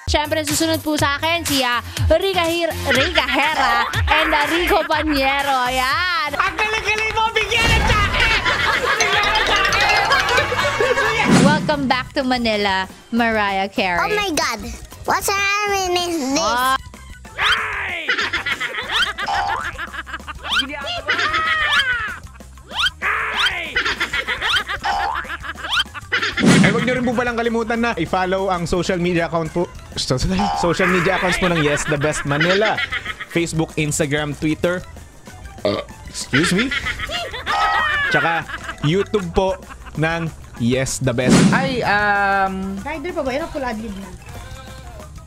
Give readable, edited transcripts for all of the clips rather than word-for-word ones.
Siyempre, susunod po sa akin si Rica Hera and Rico Paniero. Ayan. Ang galing-galing mo, bigyan ng jacket! Welcome back to Manila, Mariah Carey. Oh my God! What's happening is this? Huwag nyo rin po palang kalimutan na i-follow ang social media accounts po ng Yes The Best Manila. Facebook, Instagram, Twitter. Excuse me? Tsaka YouTube po ng Yes The Best. Ay, Rider pa ba? Yan ang full adlib na.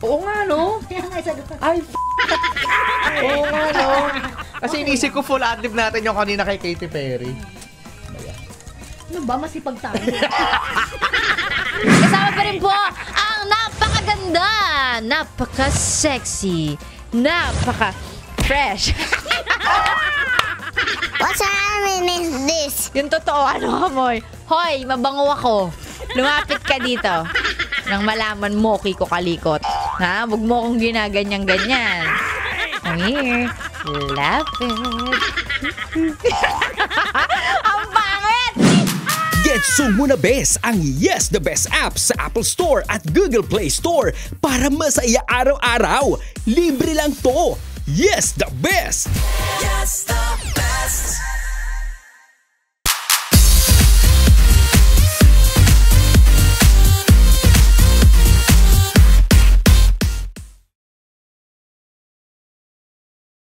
oo nga, no? Kaya nga isa Ay, oo nga, no? Kasi inisip ko full adlib natin yung kanina kay Katy Perry. Ano ba? Masipag tayo. Kasama pa rin po ang napakaganda, napaka-sexy, napaka-fresh. What's happening is this? Yung totoo, ano amoy? Hoy, mabango ako. Lumapit ka dito. Nang malaman mo, Kiko Kalikot. Ha? Huwag mo akong ginaganyan-ganyan. Come here. Lapit. Ang pangit! Getso mo na bes ang Yes The Best app sa Apple Store at Google Play Store para masaya araw-araw. Libre lang to. Yes The Best! Yes,